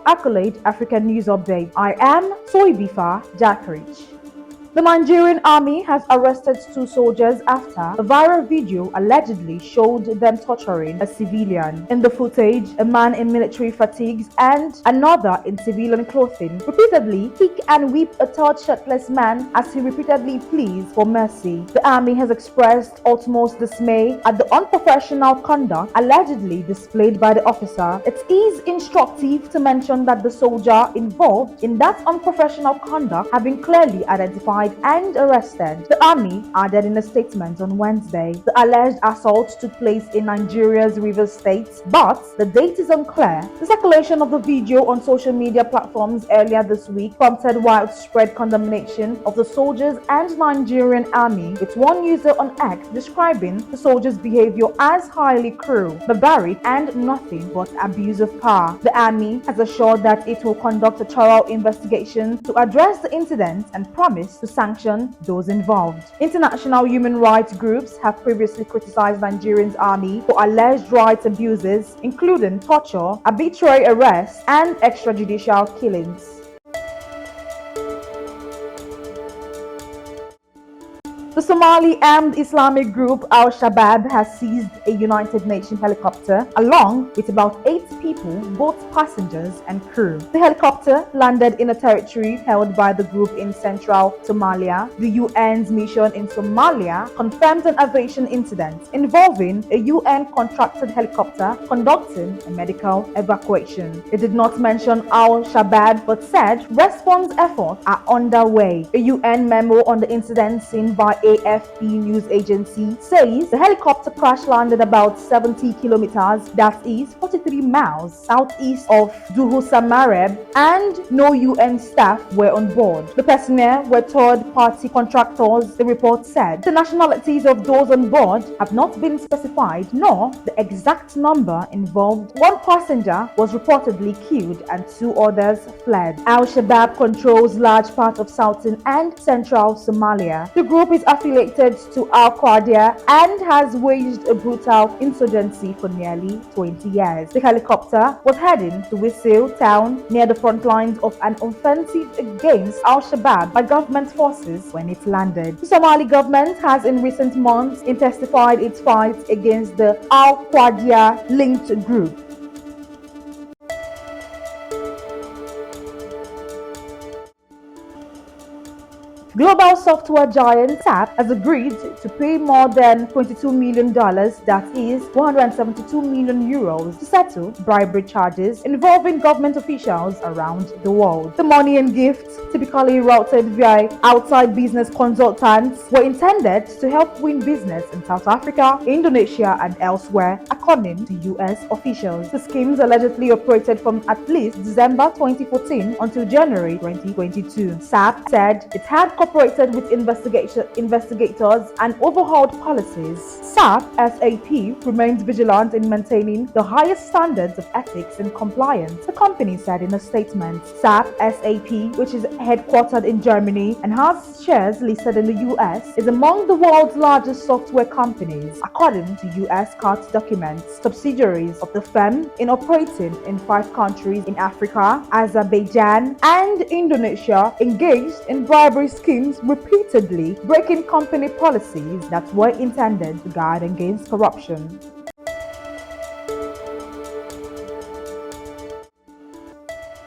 Accolade African News Update. I am Soibifa Jakarich. The Nigerian army has arrested two soldiers after a viral video allegedly showed them torturing a civilian. In the footage, a man in military fatigues and another in civilian clothing repeatedly kick and whip a third shirtless man as he repeatedly pleads for mercy. The army has expressed utmost dismay at the unprofessional conduct allegedly displayed by the officer. It is instructive to mention that the soldier involved in that unprofessional conduct have been clearly identified and arrested. The army added in a statement on Wednesday. The alleged assault took place in Nigeria's Rivers State, but the date is unclear. The circulation of the video on social media platforms earlier this week prompted widespread condemnation of the soldiers and Nigerian army, with one user on X describing the soldiers' behavior as highly cruel, barbaric, and nothing but abuse of power. The army has assured that it will conduct a thorough investigation to address the incident and promise to sanction those involved. International human rights groups have previously criticized Nigeria's army for alleged rights abuses, including torture, arbitrary arrests, and extrajudicial killings. The Somali armed Islamic group Al-Shabaab has seized a United Nations helicopter along with about 8 people, both passengers and crew. The helicopter landed in a territory held by the group in central Somalia. The UN's mission in Somalia confirmed an aviation incident involving a UN-contracted helicopter conducting a medical evacuation. It did not mention Al-Shabaab but said response efforts are underway. A UN memo on the incident seen by AFP news agency says the helicopter crash landed about 70 kilometers, that is 43 miles southeast of Duhusamareb, and no UN staff were on board. The personnel were third-party contractors, the report said. The nationalities of those on board have not been specified, nor the exact number involved. One passenger was reportedly killed and 2 others fled. Al-Shabaab controls large parts of southern and central Somalia. The group is affiliated to Al-Qaeda and has waged a brutal insurgency for nearly 20 years. The helicopter was heading to Wissel town near the front lines of an offensive against Al-Shabaab by government forces when it landed. The Somali government has in recent months intensified its fight against the Al-Qaeda-linked group. Global software giant SAP has agreed to pay more than $22 million, that is 172 million euros, to settle bribery charges involving government officials around the world. The money and gifts, typically routed via outside business consultants, were intended to help win business in South Africa, Indonesia, and elsewhere, according to US officials. The schemes allegedly operated from at least December 2014 until January 2022. SAP said it had cooperated with investigators and overhauled policies. SAP remains vigilant in maintaining the highest standards of ethics and compliance, the company said in a statement. SAP, which is headquartered in Germany and has shares listed in the US, is among the world's largest software companies, according to US court documents. Subsidiaries of the firm in operating in 5 countries in Africa, Azerbaijan, and Indonesia engaged in bribery schemes, repeatedly breaking company policies that were intended to guard against corruption.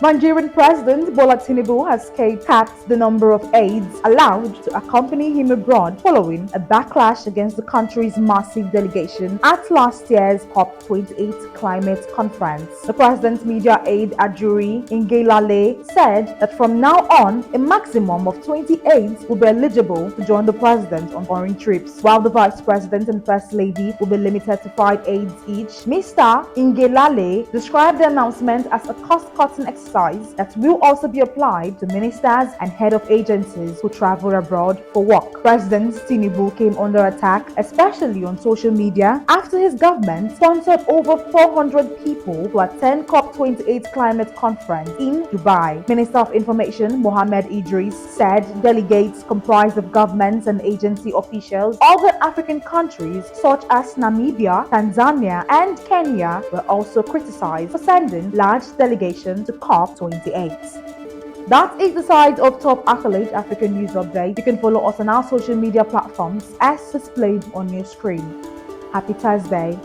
Nigerian President Bola Tinubu has capped the number of aides allowed to accompany him abroad following a backlash against the country's massive delegation at last year's COP28 climate conference. The president's media aide Ajuri Ngelale said that from now on, a maximum of 20 aides will be eligible to join the president on foreign trips, while the vice president and first lady will be limited to 5 aides each. Mr. Ngelale described the announcement as a cost-cutting exercise that will also be applied to ministers and head of agencies who travel abroad for work. President Tinubu came under attack, especially on social media, after his government sponsored over 400 people to attend COP28 climate conference in Dubai. Minister of Information Mohammed Idris said delegates comprised of governments and agency officials, other African countries such as Namibia, Tanzania, and Kenya were also criticized for sending large delegations to COP Top 28. That is the side of Top Accolade African News Update. You can follow us on our social media platforms as displayed on your screen. Happy Thursday.